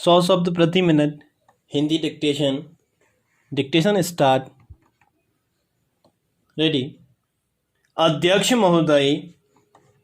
100 शब्द प्रति minute Hindi dictation. Dictation start. Ready. अध्यक्ष महोदय,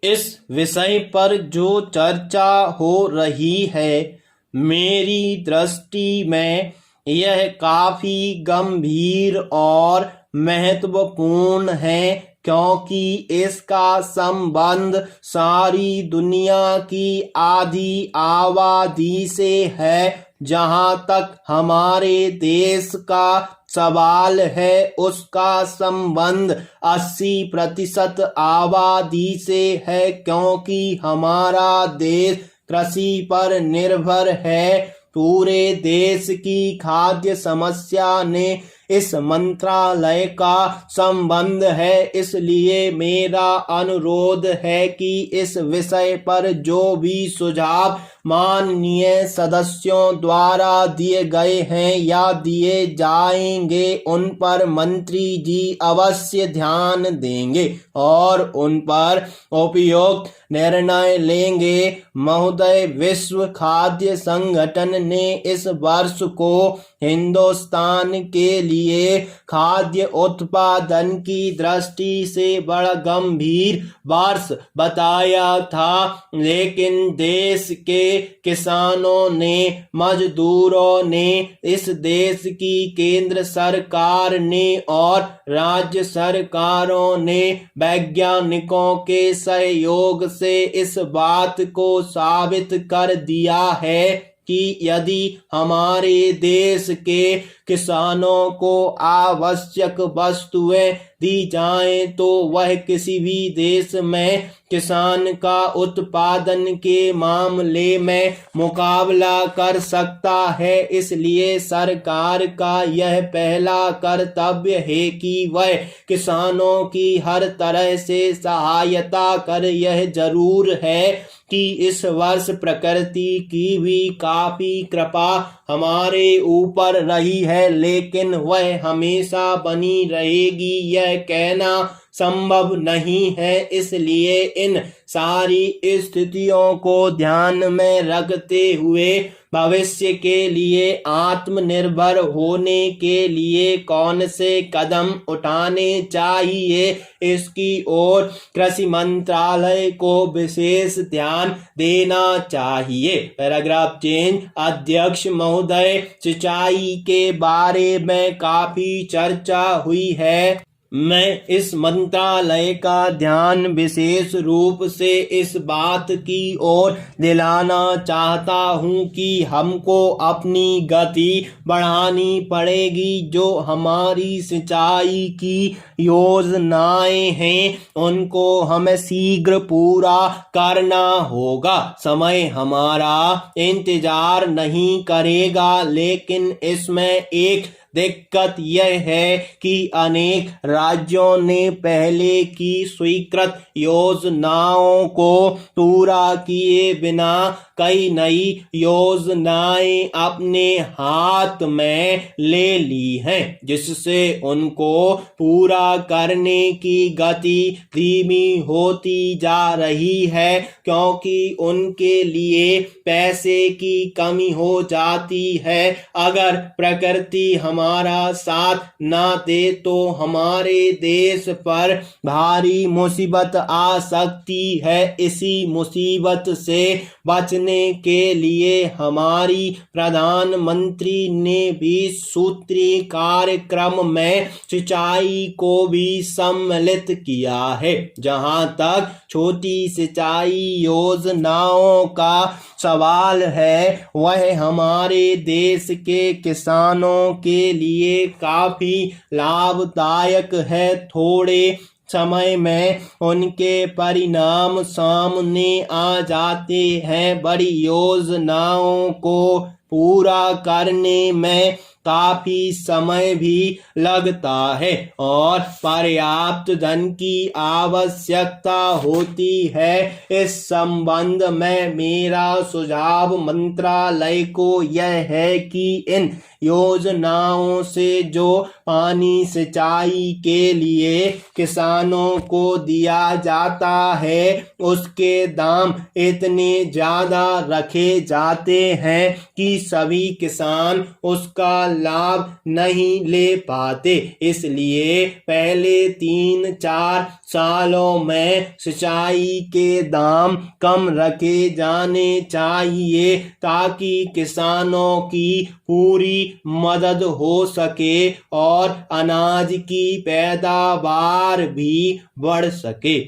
इस विषय पर जो चर्चा हो रही है मेरी दृष्टि में यह काफी गंभीर और महत्वपूर्ण है, क्योंकि इसका संबंध सारी दुनिया की आधी आबादी से है। जहाँ तक हमारे देश का सवाल है उसका संबंध 80% आबादी से है, क्योंकि हमारा देश कृषि पर निर्भर है। पूरे देश की खाद्य समस्या ने इस मंत्रालय का संबंध है, इसलिए मेरा अनुरोध है कि इस विषय पर जो भी सुझाव माननीय सदस्यों द्वारा दिए गए हैं या दिए जाएंगे उन पर मंत्री जी अवश्य ध्यान देंगे और उन पर उपयुक्त निर्णय लेंगे। महोदय, विश्व खाद्य संगठन ने इस वर्ष को हिंदुस्तान के लिए खाद्य उत्पादन की दृष्टि से बड़ा गंभीर वर्ष बताया था, लेकिन देश के किसानों ने, मजदूरों ने, इस देश की केंद्र सरकार ने और राज्य सरकारों ने वैज्ञानिकों के सहयोग से इस बात को साबित कर दिया है कि यदि हमारे देश के किसानों को आवश्यक वस्तुएं दी जाएं तो वह किसी भी देश में किसान का उत्पादन के मामले में मुकाबला कर सकता है। इसलिए सरकार का यह पहला कर्तव्य है कि वह किसानों की हर तरह से सहायता कर। यह जरूर है कि इस वर्ष प्रकृति की भी काफी कृपा हमारे ऊपर रही है, लेकिन वह हमेशा बनी रहेगी यह कहना संभव नहीं है। इसलिए इन सारी स्थितियों को ध्यान में रखते हुए भविष्य के लिए आत्मनिर्भर होने के लिए कौन से कदम उठाने चाहिए, इसकी ओर कृषि मंत्रालय को विशेष ध्यान देना चाहिए। Paragraph change. अध्यक्ष महोदय, सिंचाई के बारे में काफी चर्चा हुई है। मैं इस मंत्रालय का ध्यान विशेष रूप से इस बात की ओर दिलाना चाहता हूं कि हमको अपनी गति बढ़ानी पड़ेगी। जो हमारी सिंचाई की योजनाएं हैं उनको हमें शीघ्र पूरा करना होगा। समय हमारा इंतजार नहीं करेगा, लेकिन इसमें एक दिक्कत यह है कि अनेक राज्यों ने पहले की स्वीकृत योजनाओं को पूरा किए बिना कई नई योजनाएं अपने हाथ में ले ली हैं, जिससे उनको पूरा करने की गति धीमी होती जा रही है, क्योंकि उनके लिए पैसे की कमी हो जाती है। अगर प्रकृति हमारा साथ ना दे तो हमारे देश पर भारी मुसीबत आ सकती है। इसी मुसीबत से बचने के लिए हमारी प्रधानमंत्री ने भी सूत्री कार्यक्रम में सिंचाई को भी सम्मिलित किया है। जहां तक छोटी सिंचाई योजनाओं का सवाल है वह हमारे देश के किसानों के लिए काफी लाभदायक है। थोड़े समय में उनके परिणाम सामने आ जाते हैं। बड़ी योजनाओं को पूरा करने में काफी समय भी लगता है और पर्याप्त धन की आवश्यकता होती है। इस संबंध में मेरा सुझाव मंत्रालय को यह है कि इन योजनाओं से जो पानी सिंचाई के लिए किसानों को दिया जाता है उसके दाम इतने ज्यादा रखे जाते हैं कि सभी किसान उसका लाभ नहीं ले पाते। इसलिए पहले 3-4 सालों में सिंचाई के दाम कम रखे जाने चाहिए ताकि किसानों की पूरी मदद हो सके और अनाज की पैदावार भी बढ़ सके।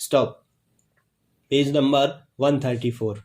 स्टॉप। Page number 134।